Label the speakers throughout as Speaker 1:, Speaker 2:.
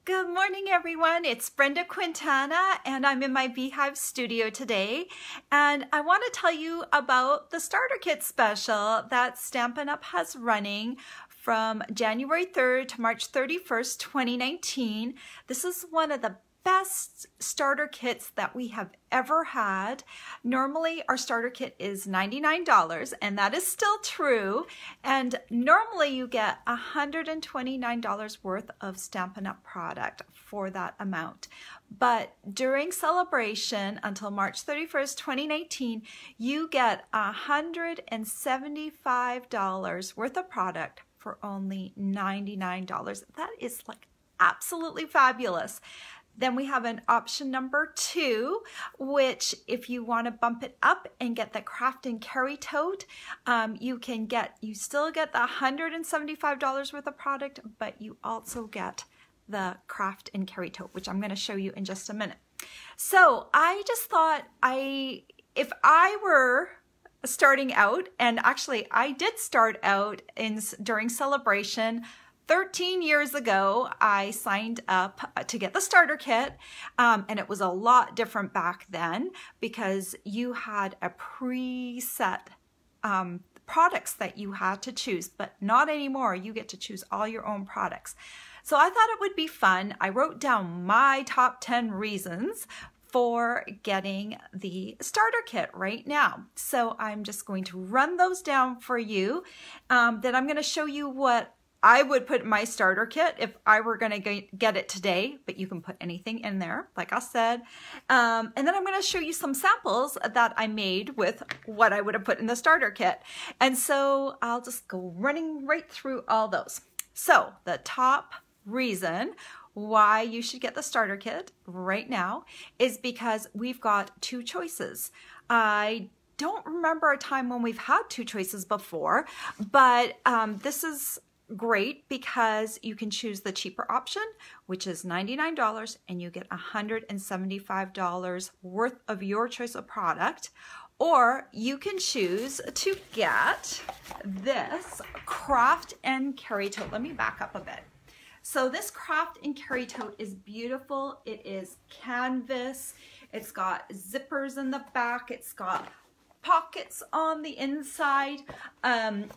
Speaker 1: Good morning, everyone. It's Brenda Quintana, and I'm in my Beehive studio today. And I want to tell you about the starter kit special that Stampin' Up! Has running from January 3rd to March 31st, 2019. This is one of the best starter kits that we have ever had. Normally our starter kit is $99, and that is still true. And normally you get $129 worth of Stampin' Up! Product for that amount. But during celebration until March 31st, 2019, you get $175 worth of product for only $99. That is like absolutely fabulous. Then we have an option number 2, which if you want to bump it up and get the craft and carry tote, you still get the $175 worth of product, but you also get the craft and carry tote, which I'm going to show you in just a minute. So I just thought if I were starting out, and actually I did start out during celebration 13 years ago, I signed up to get the starter kit, and it was a lot different back then because you had a preset products that you had to choose, but not anymore. You get to choose all your own products. So I thought it would be fun. I wrote down my top 10 reasons for getting the starter kit right now. So I'm just going to run those down for you. Then I'm going to show you what I would put in my starter kit if I were going to get it today, but you can put anything in there, like I said. And then I'm going to show you some samples that I made with what I would have put in the starter kit. And so I'll just go running right through all those. So the top reason why you should get the starter kit right now is because we've got 2 choices. I don't remember a time when we've had 2 choices before, but this is great because you can choose the cheaper option, which is $99, and you get $175 worth of your choice of product. Or you can choose to get this craft and carry tote. Let me back up a bit. So this craft and carry tote is beautiful. It is canvas. It's got zippers in the back. It's got pockets on the inside.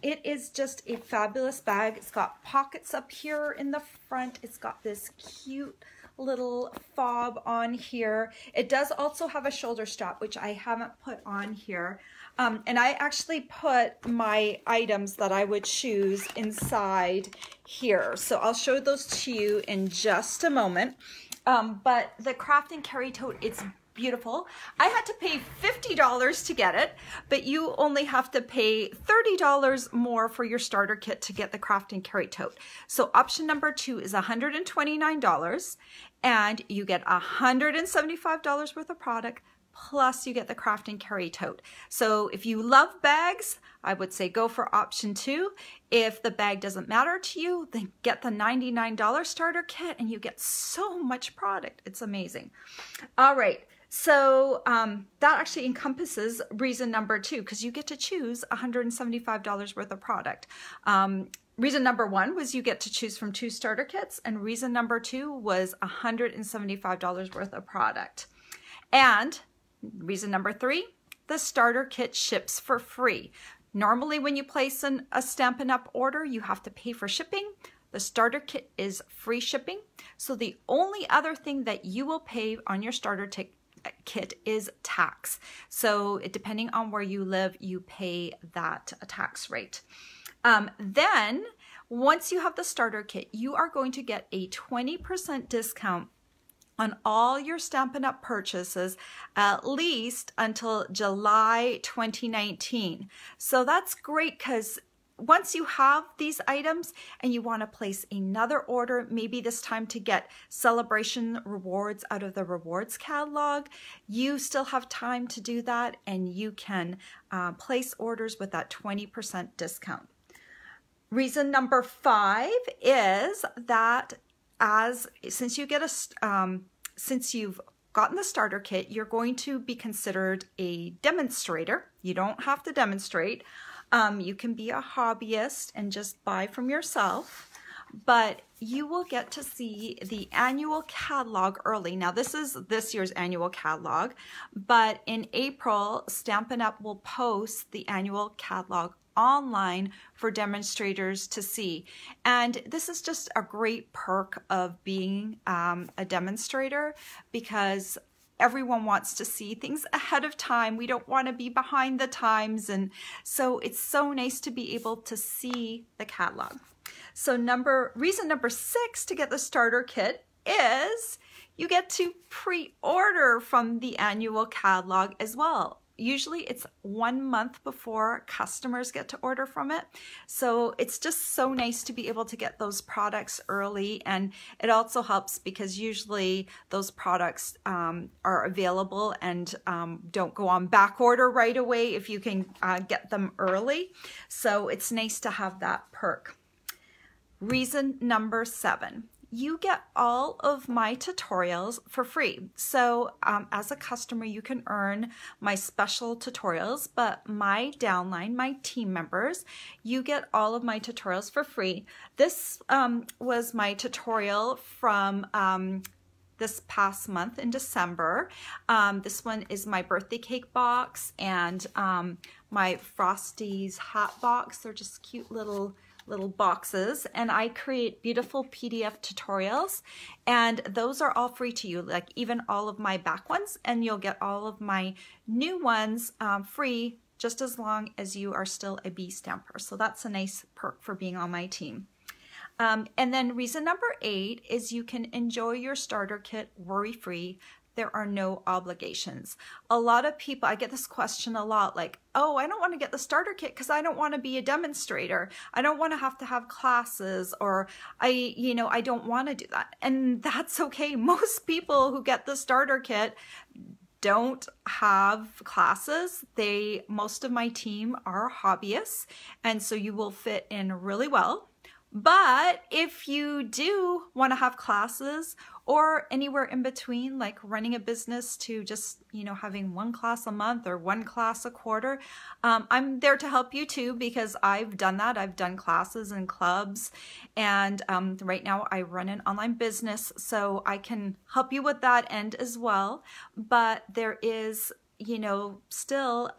Speaker 1: It is just a fabulous bag. It's got pockets up here in the front. It's got this cute little fob on here. It does also have a shoulder strap, which I haven't put on here. And I actually put my items that I would choose inside here. So I'll show those to you in just a moment. But the craft and carry tote, it's beautiful. I had to pay $50 to get it, but you only have to pay $30 more for your starter kit to get the craft and carry tote. So option number 2 is $129, and you get $175 worth of product, plus you get the craft and carry tote. So if you love bags, I would say go for option 2. If the bag doesn't matter to you, then get the $99 starter kit and you get so much product. It's amazing. All right. So that actually encompasses reason number 2, because you get to choose $175 worth of product. Reason number 1 was you get to choose from 2 starter kits, and reason number 2 was $175 worth of product. And reason number 3, the starter kit ships for free. Normally when you place a Stampin' Up! Order, you have to pay for shipping. The starter kit is free shipping. So the only other thing that you will pay on your starter kit is tax. So depending on where you live, you pay that tax rate. Then once you have the starter kit, you are going to get a 20% discount on all your Stampin' Up! Purchases, at least until July 2019. So that's great because once you have these items and you want to place another order, maybe this time to get celebration rewards out of the rewards catalog, you still have time to do that, and you can place orders with that 20% discount. Reason number 5 is that since you've gotten the starter kit, you're going to be considered a demonstrator. You don't have to demonstrate. You can be a hobbyist and just buy from yourself. but you will get to see the annual catalog early. Now this is this year's annual catalog, but in April, Stampin' Up! Will post the annual catalog online for demonstrators to see. And this is just a great perk of being a demonstrator, because everyone wants to see things ahead of time. We don't want to be behind the times, and so it's so nice to be able to see the catalog. So reason number 6 to get the starter kit is you get to pre-order from the annual catalog as well. Usually it's 1 month before customers get to order from it. So it's just so nice to be able to get those products early. And it also helps because usually those products are available and don't go on back order right away if you can get them early. So it's nice to have that perk. Reason number 7. You get all of my tutorials for free. So as a customer, you can earn my special tutorials, but my downline, my team members, you get all of my tutorials for free. This was my tutorial from this past month in December. This one is my birthday cake box and my Frosties hat box. They're just cute little boxes, and I create beautiful PDF tutorials, and those are all free to you, like even all of my back ones, and you'll get all of my new ones free just as long as you are still a bee stamper. So that's a nice perk for being on my team. And then reason number 8 is you can enjoy your starter kit worry-free. There are no obligations. A lot of people, I get this question a lot, like, oh, I don't want to get the starter kit because I don't want to be a demonstrator. I don't want to have classes, or I don't want to do that. And that's okay. Most people who get the starter kit don't have classes. Most of my team are hobbyists, and so you will fit in really well. But if you do want to have classes or anywhere in between, like running a business to just, having 1 class a month or 1 class a quarter, I'm there to help you too, because I've done that. I've done classes and clubs, and right now I run an online business, so I can help you with that end as well. But there is, still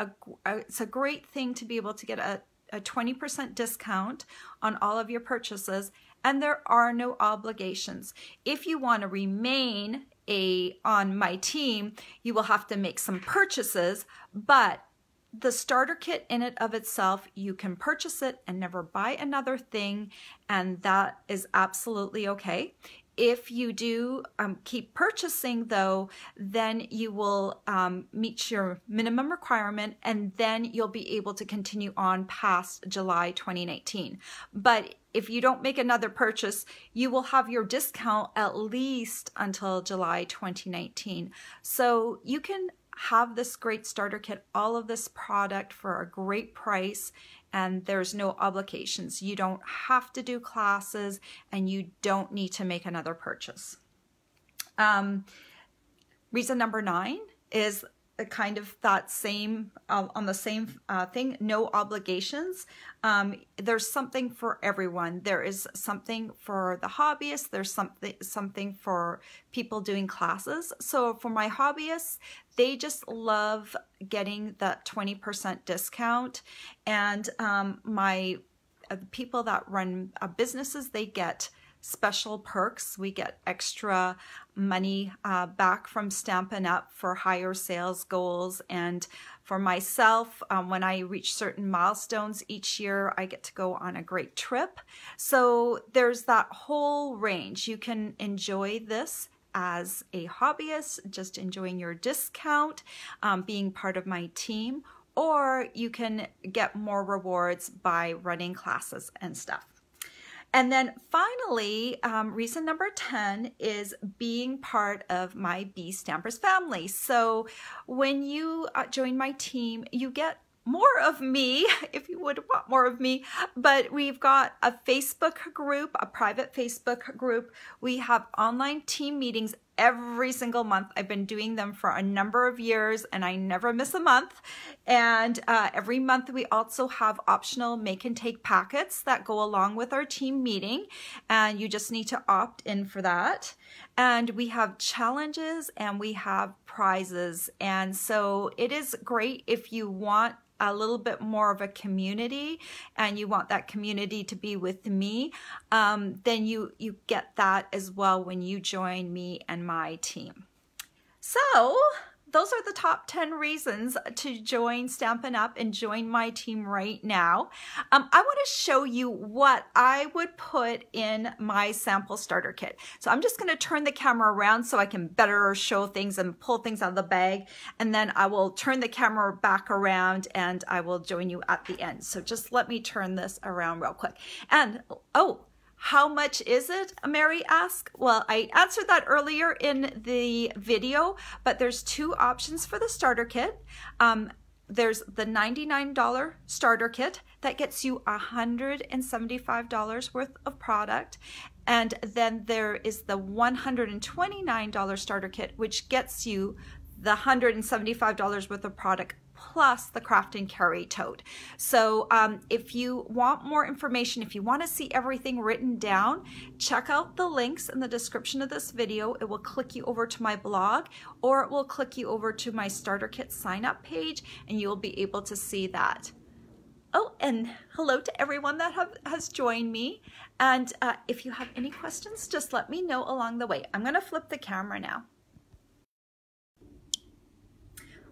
Speaker 1: it's a great thing to be able to get a 20% discount on all of your purchases, and there are no obligations. If you want to remain on my team, you will have to make some purchases, but the starter kit in it of itself, you can purchase it and never buy another thing, and that is absolutely okay. If you do keep purchasing though, then you will meet your minimum requirement, and then you'll be able to continue on past July 2019. But if you don't make another purchase, you will have your discount at least until July 2019. So you can have this great starter kit, all of this product for a great price, and there's no obligations. You don't have to do classes, and you don't need to make another purchase. Reason number 9 is kind of that same, on the same thing, no obligations. There's something for everyone. There is something for the hobbyists. There's something for people doing classes. So for my hobbyists, they just love getting that 20% discount. And my people that run businesses, they get special perks. We get extra money back from Stampin' Up! For higher sales goals. And for myself, when I reach certain milestones each year, I get to go on a great trip. So there's that whole range. You can enjoy this as a hobbyist, just enjoying your discount, being part of my team, or you can get more rewards by running classes and stuff. And then finally, reason number 10 is being part of my Bee Stampers family. So when you join my team, you get more of me, if you would want more of me, but we've got a Facebook group, a private Facebook group. We have online team meetings every single month. I've been doing them for a number of years and I never miss a month. And every month we also have optional make and take packets that go along with our team meeting. And you just need to opt in for that. And we have challenges and we have prizes. And so it is great if you want a little bit more of a community and you want that community to be with me, then you get that as well when you join me and my team. So those are the top 10 reasons to join Stampin' Up! And join my team right now. I want to show you what I would put in my sample starter kit. So I'm just going to turn the camera around so I can better show things and pull things out of the bag. And then I will turn the camera back around and I will join you at the end. So just let me turn this around real quick. And, oh, how much is it? Mary asked. Well, I answered that earlier in the video, but there's two options for the starter kit. There's the $99 starter kit that gets you $175 worth of product. And then there is the $129 starter kit, which gets you the $175 worth of product plus the craft and carry tote. So if you want more information, if you want to see everything written down, check out the links in the description of this video. It will click you over to my blog, or it will click you over to my starter kit sign up page, and you'll be able to see that. Oh, and hello to everyone that has joined me. And if you have any questions, just let me know along the way. I'm going to flip the camera now.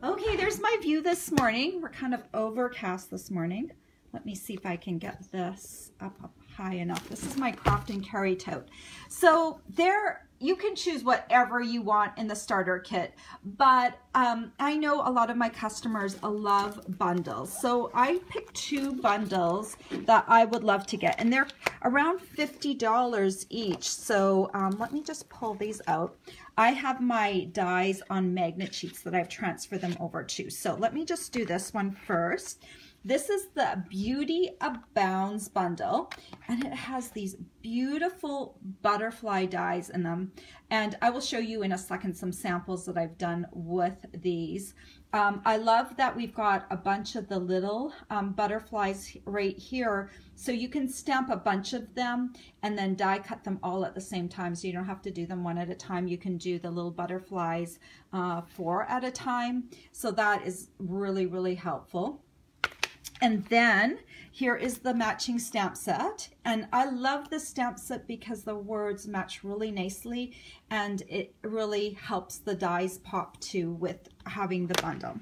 Speaker 1: Okay, there's my view this morning. We're kind of overcast this morning. Let me see if I can get this up high enough. This is my craft and carry tote. So there, you can choose whatever you want in the starter kit, but I know a lot of my customers love bundles. So I picked two bundles that I would love to get, and they're around $50 each. So let me just pull these out. I have my dies on magnet sheets that I've transferred them over to. So let me just do this one first. This is the Beauty Abounds bundle, and it has these beautiful butterfly dies in them. And I will show you in a second some samples that I've done with these. I love that we've got a bunch of the little butterflies right here, so you can stamp a bunch of them and then die cut them all at the same time, so you don't have to do them one at a time. You can do the little butterflies 4 at a time, so that is really, really helpful. And then here is the matching stamp set, and I love the stamp set because the words match really nicely and it really helps the dies pop too with having the bundle.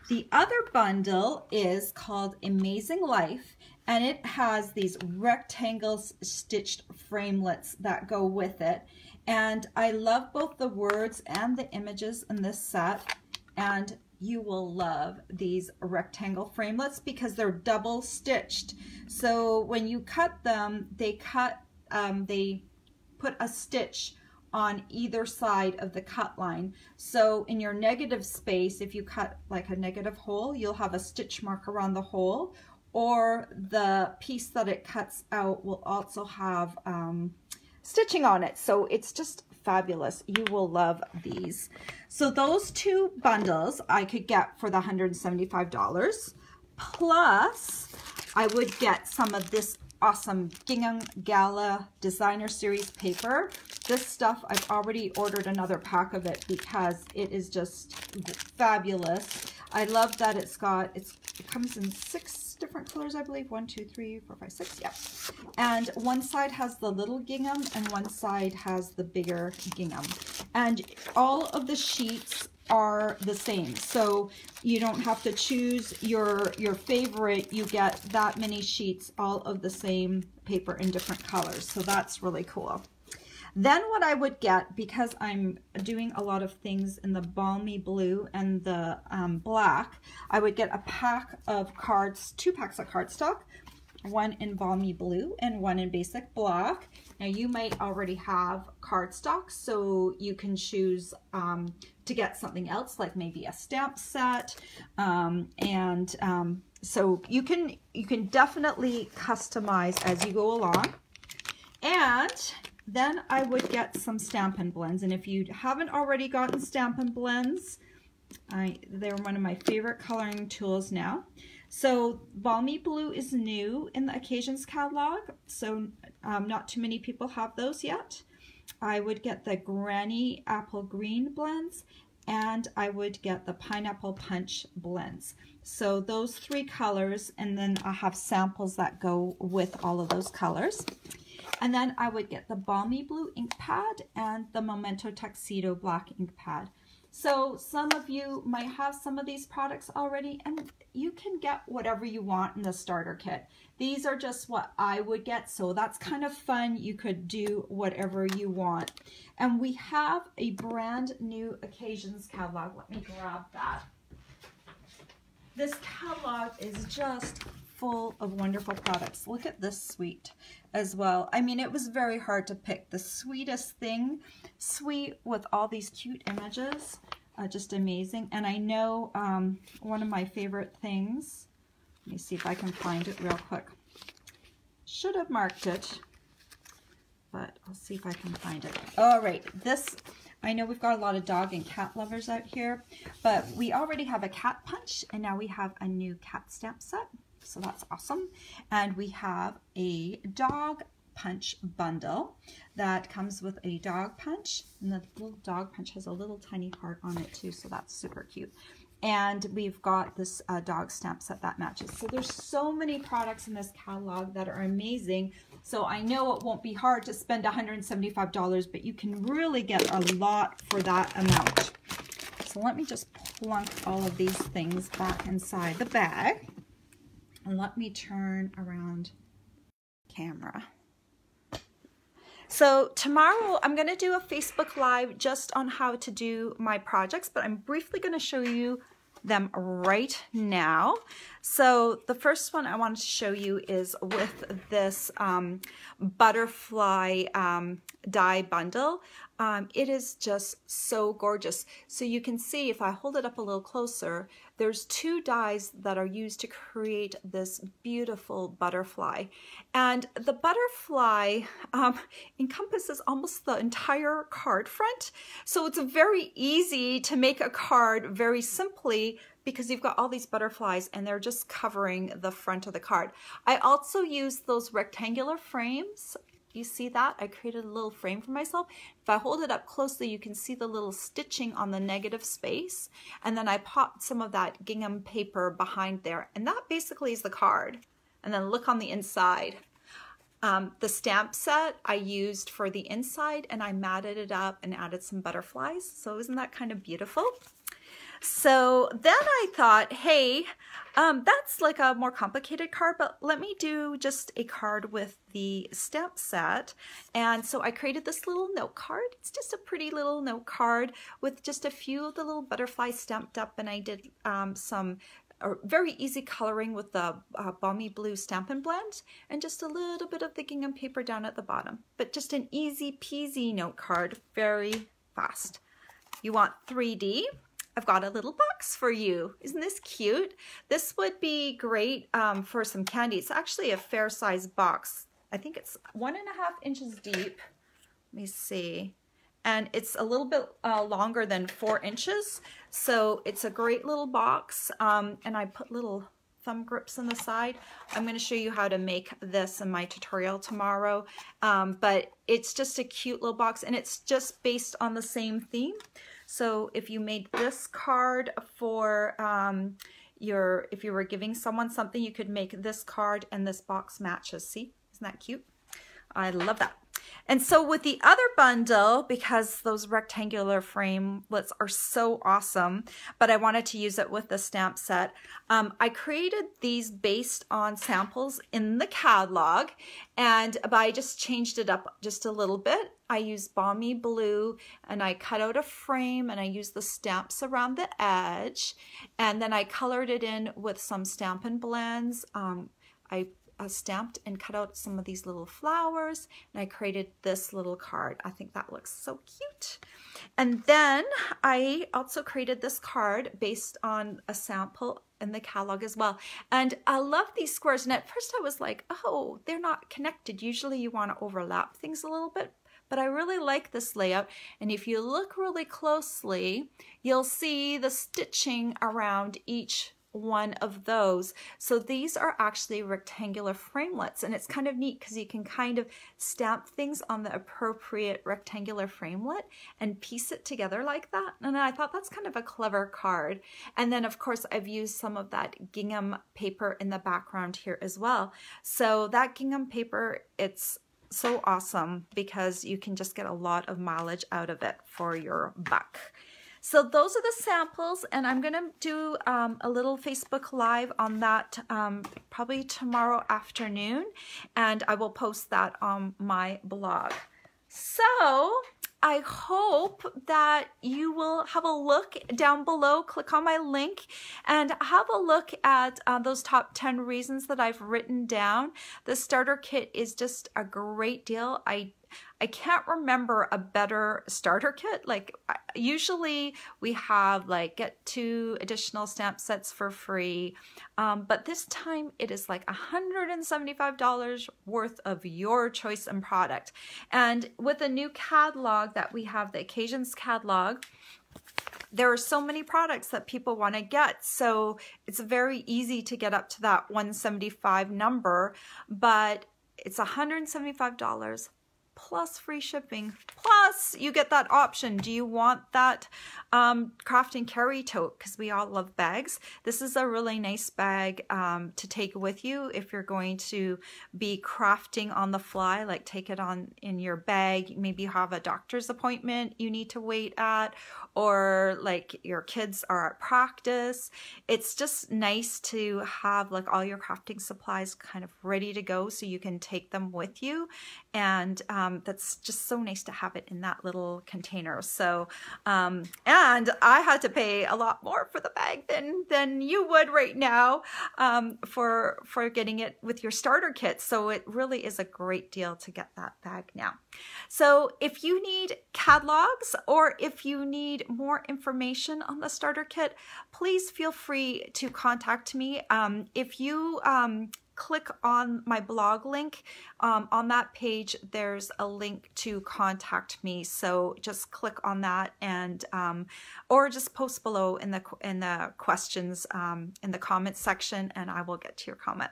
Speaker 1: The other bundle is called Amazing Life, and it has these rectangles stitched framelets that go with it, and I love both the words and the images in this set. And you will love these rectangle framelets because they're double stitched. So when you cut them, they put a stitch on either side of the cut line. So in your negative space, if you cut like a negative hole, you'll have a stitch mark around the hole, or the piece that it cuts out will also have stitching on it. So it's just fabulous. You will love these. So those two bundles I could get for the $175. Plus, I would get some of this awesome Gingham Gala Designer Series paper. This stuff, I've already ordered another pack of it because it is just fabulous. I love that it comes in 6 different colors, I believe. 1, 2, 3, 4, 5, 6. Yeah. And one side has the little gingham and one side has the bigger gingham. And all of the sheets are the same. So you don't have to choose your favorite. You get that many sheets, all of the same paper in different colors. So that's really cool. Then what I would get, because I'm doing a lot of things in the balmy blue and the black, I would get a pack of cards, 2 packs of cardstock, one in balmy blue and one in basic black. Now you might already have cardstock, so you can choose to get something else, like maybe a stamp set, so you can definitely customize as you go along. And Then I would get some Stampin' blends, and if you haven't already gotten Stampin' blends, they're one of my favorite coloring tools now. So Balmy Blue is new in the Occasions catalog, so not too many people have those yet. I would get the Granny Apple Green blends, and I would get the Pineapple Punch blends. So those 3 colors, and then I have samples that go with all of those colors. And then I would get the Balmy Blue ink pad and the Memento Tuxedo black ink pad. So some of you might have some of these products already, and you can get whatever you want in the starter kit. These are just what I would get, so that's kind of fun. You could do whatever you want. And we have a brand new Occasions catalog. Let me grab that. This catalog is just full of wonderful products. Look at this suite as well. I mean, it was very hard to pick the sweetest thing. Sweet with all these cute images. Just amazing. And I know one of my favorite things, let me see if I can find it real quick. Should have marked it, but I'll see if I can find it. All right, this, I know we've got a lot of dog and cat lovers out here, but we already have a cat punch, and now we have a new cat stamp set. So that's awesome. And we have a dog punch bundle that comes with a dog punch, and the little dog punch has a little tiny heart on it too, so that's super cute. And we've got this dog stamp set that matches. So there's so many products in this catalog that are amazing. So I know it won't be hard to spend $175, but you can really get a lot for that amount. So let me just plunk all of these things back inside the bag. And let me turn around camera. So tomorrow I'm going to do a Facebook Live just on how to do my projects, but I'm briefly going to show you them right now. So the first one I wanted to show you is with this butterfly die bundle. It is just so gorgeous. So you can see if I hold it up a little closer, there's 2 dies that are used to create this beautiful butterfly. And the butterfly encompasses almost the entire card front. So it's very easy to make a card very simply because you've got all these butterflies and they're just covering the front of the card. I also use those rectangular frames. You see that? I created a little frame for myself. If I hold it up closely, you can see the little stitching on the negative space. And then I popped some of that gingham paper behind there. And that basically is the card. And then look on the inside. The stamp set I used for the inside, and I matted it up and added some butterflies. So isn't that kind of beautiful? So then I thought, hey, that's like a more complicated card, but let me do just a card with the stamp set. And so I created this little note card. It's just a pretty little note card with just a few of the little butterflies stamped up, and I did some very easy coloring with the Balmy Blue Stampin' blend and just a little bit of the gingham paper down at the bottom. But just an easy peasy note card, very fast. You want 3D? I've got a little box for you. Isn't this cute? This would be great for some candy. It's actually a fair size box. I think it's 1.5 inches deep. Let me see. And it's a little bit longer than 4 inches. So it's a great little box. And I put little thumb grips on the side. I'm going to show you how to make this in my tutorial tomorrow. But it's just a cute little box, and it's just based on the same theme. So if you made this card for if you were giving someone something, you could make this card and this box matches. See, isn't that cute? I love that. And so with the other bundle, because those rectangular framelits are so awesome, but I wanted to use it with the stamp set, I created these based on samples in the catalog, but I just changed it up just a little bit. I used Balmy Blue, and I cut out a frame, and I used the stamps around the edge, and then I colored it in with some Stampin' blends. I stamped and cut out some of these little flowers, and I created this little card. I think that looks so cute. And then I also created this card based on a sample in the catalog as well. And I love these squares, and at first I was like, oh, they're not connected. Usually you want to overlap things a little bit, but I really like this layout. And if you look really closely, you'll see the stitching around each one of those. So these are actually rectangular framelets, and it's kind of neat because you can kind of stamp things on the appropriate rectangular framelit and piece it together like that. And I thought that's kind of a clever card. And then of course I've used some of that gingham paper in the background here as well. So that gingham paper, it's so awesome because you can just get a lot of mileage out of it for your buck. So those are the samples, and I'm gonna do a little Facebook Live on that probably tomorrow afternoon, and I will post that on my blog. So I hope that you will have a look down below, click on my link, and have a look at those top 10 reasons that I've written down. The starter kit is just a great deal. I can't remember a better starter kit. Like usually we have like get 2 additional stamp sets for free, but this time it is like $175 worth of your choice and product. And with the new catalog that we have, the Occasions catalog, there are so many products that people want to get, so it's very easy to get up to that $175 number, but it's $175 plus free shipping, plus you get that option. Do you want that craft and carry tote? Because we all love bags. This is a really nice bag to take with you if you're going to be crafting on the fly, like take it on in your bag. Maybe you have a doctor's appointment you need to wait at, or like your kids are at practice. It's just nice to have like all your crafting supplies kind of ready to go so you can take them with you. And that's just so nice to have it in that little container. So, and I had to pay a lot more for the bag than you would right now for getting it with your starter kit. So it really is a great deal to get that bag now. So if you need catalogs or if you need more information on the starter kit, please feel free to contact me. If you click on my blog link, on that page there's a link to contact me, so just click on that, and or just post below in the questions in the comments section, and I will get to your comment.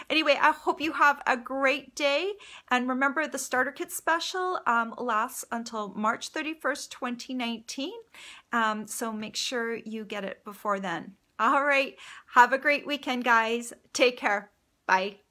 Speaker 1: Anyway, I hope you have a great day, and remember the starter kit special lasts until March 31st, 2019, so make sure you get it before then. All right, have a great weekend, guys. Take care. Bye.